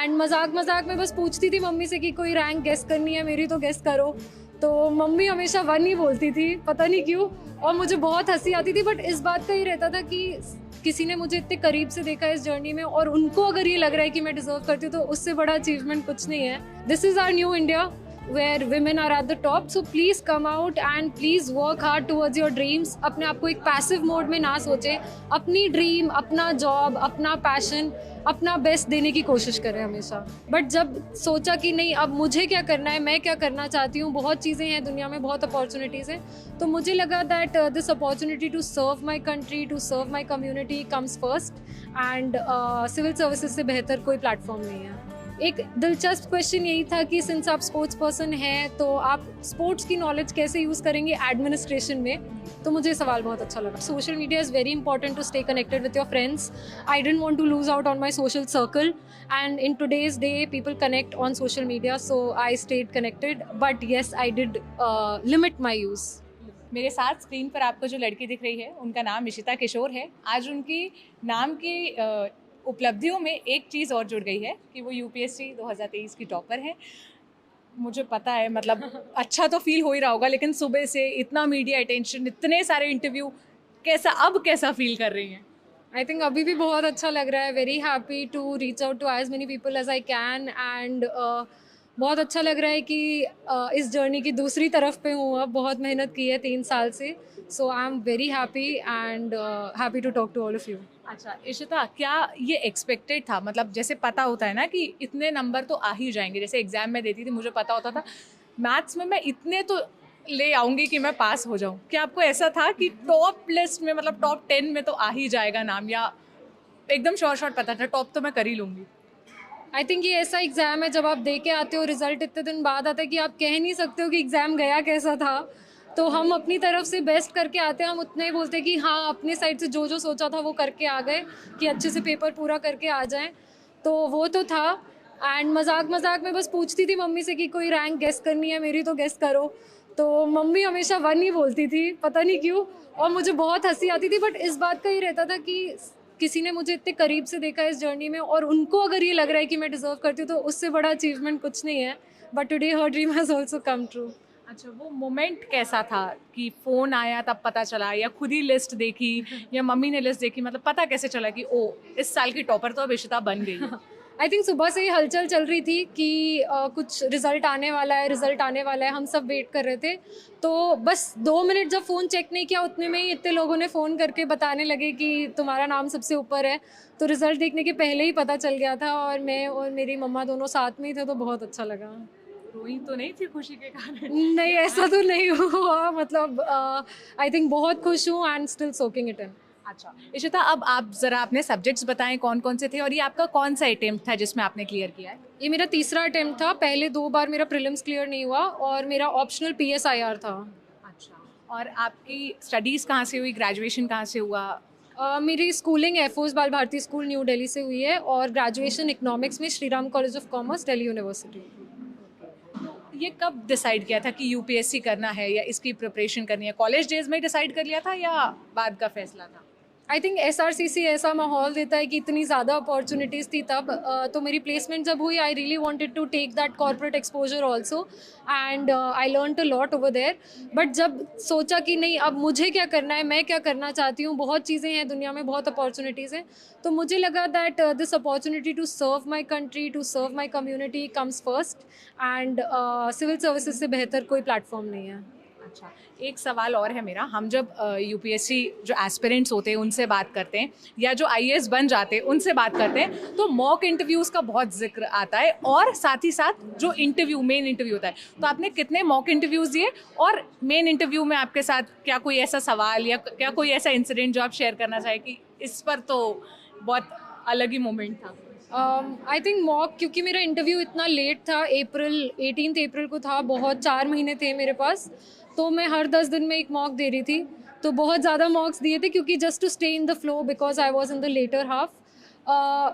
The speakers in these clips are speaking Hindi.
एंड मजाक मजाक में बस पूछती थी मम्मी से कि कोई रैंक गेस करनी है मेरी तो गेस करो, तो मम्मी हमेशा 1 ही बोलती थी, पता नहीं क्यों, और मुझे बहुत हंसी आती थी। बट इस बात का ही रहता था कि किसी ने मुझे इतने करीब से देखा इस जर्नी में, और उनको अगर ये लग रहा है कि मैं डिजर्व करती हूँ तो उससे बड़ा अचीवमेंट कुछ नहीं है। This is our new India where women are at the top, so please come out and please work hard towards your dreams। अपने आप को एक पैसिव मोड में ना सोचे, अपनी ड्रीम, अपना जॉब, अपना पैशन, अपना बेस्ट देने की कोशिश करें हमेशा। बट जब सोचा कि नहीं अब मुझे क्या करना है, मैं क्या करना चाहती हूँ, बहुत चीज़ें हैं दुनिया में, बहुत अपॉर्चुनिटीज़ हैं, तो मुझे लगा that this opportunity to serve my country, to serve my community comes first, and civil services से बेहतर कोई प्लेटफॉर्म नहीं है। एक दिलचस्प क्वेश्चन यही था कि सिंस आप स्पोर्ट्स पर्सन हैं तो आप स्पोर्ट्स की नॉलेज कैसे यूज़ करेंगे एडमिनिस्ट्रेशन में, तो मुझे सवाल बहुत अच्छा लगा। Social media is very important to stay connected with your friends. I don't want to lose out on my social circle, and in today's day people connect on social media, so I stayed connected, but yes I did limit my use. मेरे साथ स्क्रीन पर आपको जो लड़की दिख रही है उनका नाम इशिता किशोर है। आज उनकी नाम की उपलब्धियों में एक चीज़ और जुड़ गई है कि वो यूपीएससी 2023 की टॉपर है। मुझे पता है, मतलब अच्छा तो फील हो ही रहा होगा, लेकिन सुबह से इतना मीडिया अटेंशन, इतने सारे इंटरव्यू, कैसा फील कर रही हैं? आई थिंक अभी भी बहुत अच्छा लग रहा है। Very happy to reach out to as many people as I can, and बहुत अच्छा लग रहा है कि इस जर्नी की दूसरी तरफ पे हूँ अब। बहुत मेहनत की है 3 साल से, so I am very happy and happy to talk to all of you. अच्छा इशिता, क्या ये एक्सपेक्टेड था? मतलब जैसे पता होता है ना कि इतने नंबर तो आ ही जाएंगे, जैसे एग्जाम में देती थी मुझे पता होता था मैथ्स में मैं इतने तो ले आऊँगी कि मैं पास हो जाऊँ। क्या आपको ऐसा था कि टॉप लिस्ट में, मतलब टॉप 10 में तो आ ही जाएगा नाम, या एकदम शॉर्ट पता था टॉप तो मैं कर ही लूँगी? आई थिंक ये ऐसा एग्ज़ाम है जब आप दे के आते हो, रिजल्ट इतने दिन बाद आता है कि आप कह नहीं सकते हो कि एग्ज़ाम गया कैसा था। तो हम अपनी तरफ से बेस्ट करके आते हैं, हम उतना ही बोलते हैं कि हाँ अपने साइड से जो जो सोचा था वो करके आ गए, कि अच्छे से पेपर पूरा करके आ जाएं, तो वो तो था। एंड मजाक मजाक में बस पूछती थी मम्मी से कि कोई रैंक गेस करनी है मेरी तो गेस करो, तो मम्मी हमेशा 1 ही बोलती थी, पता नहीं क्यों, और मुझे बहुत हंसी आती थी। बट इस बात का ही रहता था कि किसी ने मुझे इतने करीब से देखा इस जर्नी में, और उनको अगर ये लग रहा है कि मैं डिजर्व करती हूँ तो उससे बड़ा अचीवमेंट कुछ नहीं है। But today her dream has also come true. अच्छा, वो मोमेंट कैसा था कि फ़ोन आया तब पता चला, या खुद ही लिस्ट देखी, या मम्मी ने लिस्ट देखी? मतलब पता कैसे चला कि ओ इस साल की टॉपर तो अब इशिता बन गई है? आई थिंक सुबह से ही हलचल चल रही थी कि कुछ रिजल्ट आने वाला है, रिजल्ट आने वाला है, हम सब वेट कर रहे थे। तो बस 2 मिनट जब फ़ोन चेक नहीं किया उतने में ही इतने लोगों ने फ़ोन करके बताने लगे कि तुम्हारा नाम सबसे ऊपर है। तो रिजल्ट देखने के पहले ही पता चल गया था, और मैं और मेरी मम्मा दोनों साथ में ही थे, तो बहुत अच्छा लगा। रोई तो नहीं थी खुशी के कारण? नहीं, ऐसा तो नहीं हुआ, मतलब आई थिंक बहुत खुश हूँ and still soaking it in. अच्छा इशिता, अब आप ज़रा अपने सब्जेक्ट्स बताएं कौन कौन से थे, और ये आपका कौन सा अटेम्प्ट था जिसमें आपने क्लियर किया है? ये मेरा तीसरा अटेम्प्ट था। पहले 2 बार मेरा प्रीलिम्स क्लियर नहीं हुआ, और मेरा ऑप्शनल PSIR था। अच्छा, और आपकी स्टडीज़ कहाँ से हुई, ग्रेजुएशन कहाँ से हुआ? मेरी स्कूलिंग एयरफोर्स बाल भारती स्कूल न्यू दिल्ली से हुई है, और ग्रेजुएशन इकोनॉमिक्स में Shri Ram college of commerce Delhi university. ये कब डिसाइड किया था कि यूपीएससी करना है या इसकी प्रिपरेशन करनी है? कॉलेज डेज में डिसाइड कर लिया था या बाद का फैसला था? आई थिंक SRCC ऐसा माहौल देता है कि इतनी ज़्यादा अपॉर्चुनिटीज़ थी तब, तो मेरी प्लेसमेंट जब हुई I really wanted to take that corporate exposure also, and I learn a lot over there. But जब सोचा कि नहीं अब मुझे क्या करना है, मैं क्या करना चाहती हूँ, बहुत चीज़ें हैं दुनिया में, बहुत अपॉर्चुनिटीज़ हैं, तो मुझे लगा that this opportunity to serve my country, to serve my community comes first, and civil services से बेहतर कोई प्लेटफॉर्म नहीं है। अच्छा, एक सवाल और है मेरा। हम जब यूपीएससी जो एस्पिरेंट्स होते हैं उनसे बात करते हैं, या जो आईएएस बन जाते हैं उनसे बात करते हैं, तो मॉक इंटरव्यूज़ का बहुत जिक्र आता है, और साथ ही साथ जो मेन इंटरव्यू होता है। तो आपने कितने मॉक इंटरव्यूज़ दिए, और मेन इंटरव्यू में आपके साथ क्या कोई ऐसा सवाल या क्या कोई ऐसा इंसिडेंट जो आप शेयर करना चाहें कि इस पर तो बहुत अलग ही मोमेंट था? आई थिंक मॉक, क्योंकि मेरा इंटरव्यू इतना लेट था, 18 अप्रैल को था, बहुत 4 महीने थे मेरे पास, तो मैं हर 10 दिन में एक मॉक दे रही थी। तो बहुत ज़्यादा मॉक्स दिए थे, क्योंकि just to stay in the flow, because I was in the latter half.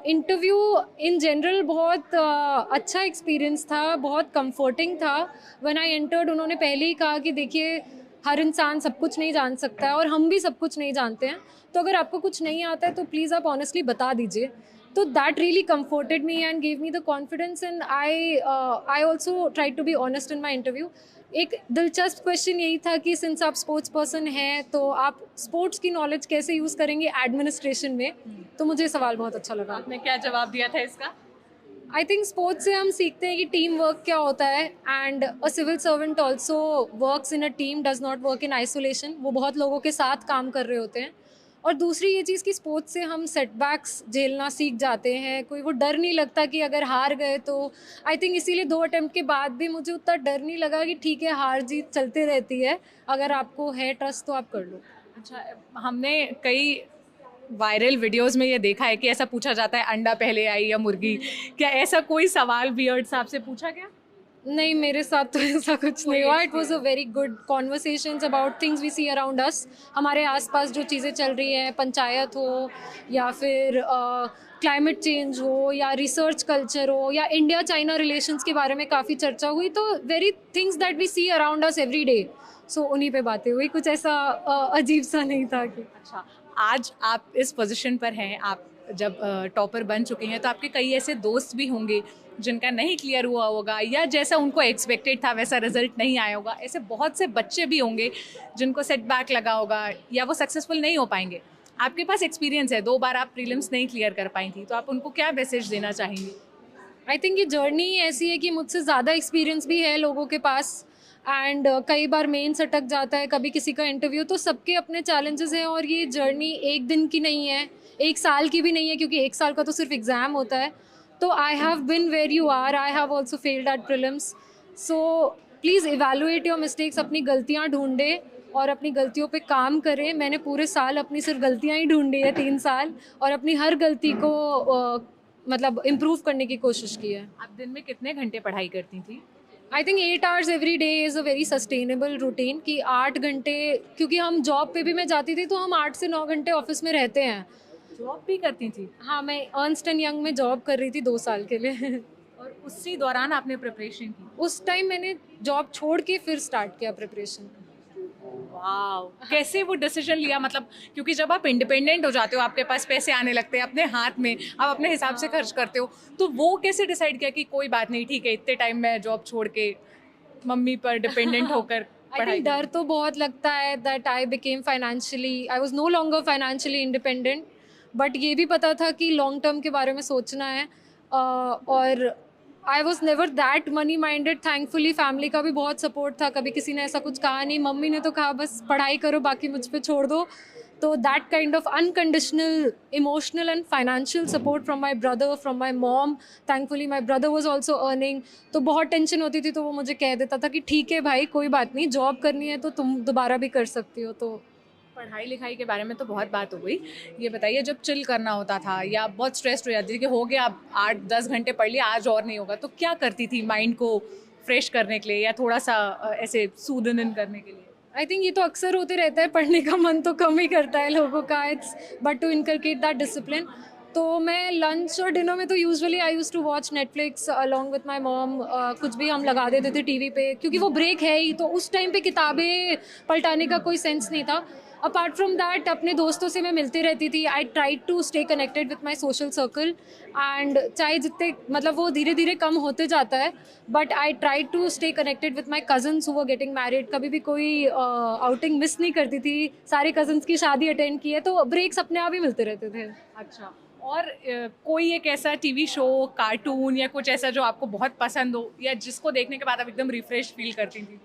Interview in general बहुत अच्छा एक्सपीरियंस था, बहुत कंफर्टिंग था। व्हेन आई एंटर्ड उन्होंने पहले ही कहा कि देखिए हर इंसान सब कुछ नहीं जान सकता है, और हम भी सब कुछ नहीं जानते हैं, तो अगर आपको कुछ नहीं आता है तो प्लीज़ आप ऑनेस्टली बता दीजिए। तो that really comforted me and gave me the confidence, and I also tried to be honest in my interview. एक दिलचस्प क्वेश्चन यही था कि सिंस आप स्पोर्ट्स पर्सन हैं तो आप स्पोर्ट्स की नॉलेज कैसे यूज़ करेंगे एडमिनिस्ट्रेशन में, तो मुझे सवाल बहुत अच्छा लगा। आपने क्या जवाब दिया था इसका? आई थिंक स्पोर्ट्स से हम सीखते हैं कि टीम वर्क क्या होता है, and a civil servant also works in a team, does not work in isolation. वो बहुत लोगों के साथ काम कर रहे होते हैं। और दूसरी ये चीज़ कि स्पोर्ट्स से हम सेटबैक्स झेलना सीख जाते हैं, कोई वो डर नहीं लगता कि अगर हार गए तो। आई थिंक इसीलिए 2 अटेम्प्ट के बाद भी मुझे उतना डर नहीं लगा कि ठीक है हार जीत चलते रहती है, अगर आपको है ट्रस्ट तो आप कर लो। अच्छा, हमने कई वायरल वीडियोस में ये देखा है कि ऐसा पूछा जाता है अंडा पहले आई या मुर्गी, क्या ऐसा कोई सवाल वियर्ड साहब से पूछा गया? नहीं, मेरे साथ तो ऐसा कुछ नहीं हुआ। It was a very good conversations about things we see around us. हमारे आसपास जो चीज़ें चल रही हैं, पंचायत हो या फिर क्लाइमेट चेंज हो या रिसर्च कल्चर हो या इंडिया चाइना रिलेशंस के बारे में काफ़ी चर्चा हुई। तो very things that we see around us every day, so उन्हीं पे बातें हुई। कुछ ऐसा अजीब सा नहीं था कि। अच्छा, आज आप इस पोजीशन पर हैं, आप जब टॉपर बन चुके हैं तो आपके कई ऐसे दोस्त भी होंगे जिनका नहीं क्लियर हुआ होगा या जैसा उनको एक्सपेक्टेड था वैसा रिजल्ट नहीं आया होगा। ऐसे बहुत से बच्चे भी होंगे जिनको सेटबैक लगा होगा या वो सक्सेसफुल नहीं हो पाएंगे। आपके पास एक्सपीरियंस है, 2 बार आप प्रीलिम्स नहीं क्लियर कर पाई थी, तो आप उनको क्या मैसेज देना चाहेंगी? आई थिंक ये जर्नी ऐसी है कि मुझसे ज़्यादा एक्सपीरियंस भी है लोगों के पास, एंड कई बार मेंस अटक जाता है, कभी किसी का इंटरव्यू, तो सबके अपने चैलेंजेस हैं। और ये जर्नी 1 दिन की नहीं है, 1 साल की भी नहीं है, क्योंकि 1 साल का तो सिर्फ एग्ज़ाम होता है। तो I have been where you are, I have also failed at prelims. So please evaluate your mistakes, अपनी गलतियाँ ढूंढें और अपनी गलतियों पे काम करें। मैंने पूरे साल अपनी सिर्फ गलतियाँ ही ढूंढी है, 3 साल, और अपनी हर गलती को मतलब इम्प्रूव करने की कोशिश की है। आप दिन में कितने घंटे पढ़ाई करती थी? I think 8 hours every day is a very sustainable routine, कि 8 घंटे, क्योंकि हम जॉब पे भी मैं जाती थी तो हम 8 से 9 घंटे ऑफिस में रहते हैं। जॉब भी करती थी? हाँ, मैं अर्नस्ट एंड यंग में जॉब कर रही थी 2 साल के लिए। और उसी दौरान आपने प्रिपरेशन की? उस टाइम मैंने जॉब छोड़ के फिर स्टार्ट किया प्रिपरेशन। वाओ, कैसे वो डिसीजन लिया? मतलब क्योंकि जब आप इंडिपेंडेंट हो जाते हो, आपके पास पैसे आने लगते हैं अपने हाथ में, आप अपने हिसाब से खर्च करते हो, तो वो कैसे डिसाइड किया कि कोई बात नहीं, ठीक है इतने टाइम मैं जॉब छोड़ के मम्मी पर डिपेंडेंट होकर आई थिंक डर तो बहुत लगता है that I became financially, I was no longer financially independent, but ये भी पता था कि लॉन्ग टर्म के बारे में सोचना है। और I was never that money minded. Thankfully family का भी बहुत सपोर्ट था, कभी किसी ने ऐसा कुछ कहा नहीं। मम्मी ने तो कहा बस पढ़ाई करो, बाकी मुझ पे छोड़ दो। तो that kind of unconditional emotional and financial support from my brother, from my mom. Thankfully my brother was also earning. तो बहुत टेंशन होती थी, तो वो मुझे कह देता था कि ठीक है भाई, कोई बात नहीं, जॉब करनी है तो तुम दोबारा भी कर सकती हो। तो पढ़ाई लिखाई के बारे में तो बहुत बात हो गई। ये बताइए, जब चिल करना होता था या बहुत स्ट्रेस्ड हो जाती थी कि हो गया अब 8-10 घंटे पढ़ लिया, आज और नहीं होगा, तो क्या करती थी माइंड को फ्रेश करने के लिए या थोड़ा सा ऐसे सूदन इन करने के लिए? आई थिंक ये तो अक्सर होते रहता है, पढ़ने का मन तो कम ही करता है लोगों का, it's but to inculcate that discipline. तो मैं लंच और डिनर में तो usually I use to watch Netflix along with my mom. कुछ भी हम लगा देते थे टीवी पे, क्योंकि वो ब्रेक है ही, तो उस टाइम पे किताबें पलटाने का कोई सेंस नहीं था। अपार्ट फ्रॉम दैट अपने दोस्तों से मैं मिलती रहती थी। I try to stay connected with my social circle, and चाहे जितने मतलब वो धीरे धीरे कम होते जाता है, but I try to stay connected with my cousins who were getting married. कभी भी कोई आउटिंग मिस नहीं करती थी, सारे कजन्स की शादी अटेंड की है, तो ब्रेक्स अपने आप ही मिलते रहते थे। अच्छा, और कोई एक ऐसा टीवी शो, कार्टून या कुछ ऐसा जो आपको बहुत पसंद हो या जिसको देखने के बाद आप एकदम रिफ्रेश फील करती थी?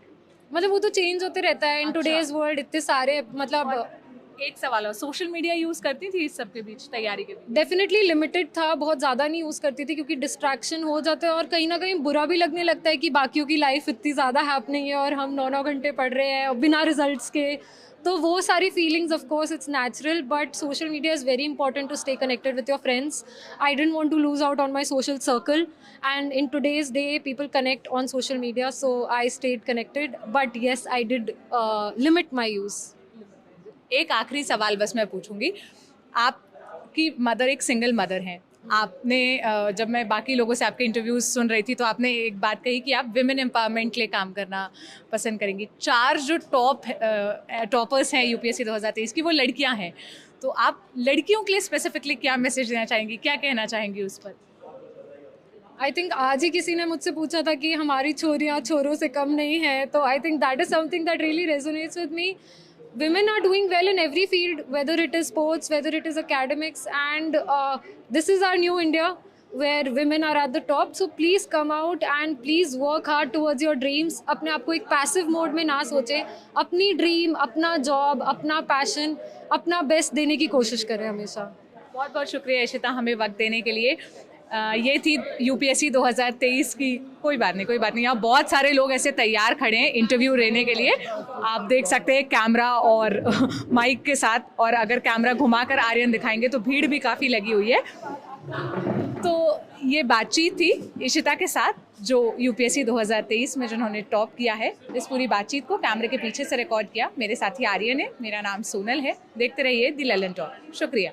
मतलब वो तो चेंज होते रहता है इन अच्छा। टुडेज वर्ल्ड, इतने सारे मतलब। एक सवाल है, सोशल मीडिया यूज़ करती थी इस सब के बीच, तैयारी के बीच? डेफिनेटली लिमिटेड था, बहुत ज़्यादा नहीं यूज़ करती थी, क्योंकि डिस्ट्रैक्शन हो जाता है और कहीं ना कहीं बुरा भी लगने लगता है कि बाकियों की लाइफ इतनी ज़्यादा हैपनिंग है और हम 9-9 घंटे पढ़ रहे हैं बिना रिजल्ट्स के। तो वो सारी feelings of course it's natural, but social media is very important to stay connected with your friends. I don't want to lose out on my social circle, and in today's day people connect on social media, so I stayed connected, but yes I did limit my use. एक आखिरी सवाल बस मैं पूछूंगी। आपकी मदर एक सिंगल मदर हैं, आपने जब मैं बाकी लोगों से आपके इंटरव्यूज सुन रही थी तो आपने एक बात कही कि आप विमेन एम्पावरमेंट के लिए काम करना पसंद करेंगी। 4 जो टॉपर्स हैं यूपीएससी 2023 की, वो लड़कियां हैं, तो आप लड़कियों के लिए स्पेसिफिकली क्या मैसेज देना चाहेंगी, क्या कहना चाहेंगी उस पर? आई थिंक आज ही किसी ने मुझसे पूछा था कि हमारी छोरियाँ छोरों से कम नहीं है, तो I think that is something that really resonates with me. Women are doing well in every field, whether it is sports, whether it is academics, and this is our new India where women are at the top. So please come out and please work hard towards your dreams. अपने आप को एक passive mode में ना सोचें, अपनी dream, अपना job, अपना passion, अपना best देने की कोशिश करें हमेशा. बहुत बहुत शुक्रिया इशिता हमें वक्त देने के लिए. ये थी यूपीएससी 2023 की. कोई बात नहीं, यहाँ बहुत सारे लोग ऐसे तैयार खड़े हैं इंटरव्यू लेने के लिए. आप देख सकते हैं कैमरा और माइक के साथ, और अगर कैमरा घुमाकर आर्यन दिखाएंगे तो भीड़ भी काफ़ी लगी हुई है. तो ये बातचीत थी इशिता के साथ, जो यूपीएससी 2023 में जिन्होंने टॉप किया है. इस पूरी बातचीत को कैमरे के पीछे से रिकॉर्ड किया मेरे साथी आर्यन ने. मेरा नाम सोनल है. देखते रहिए द ललन टॉक. शुक्रिया.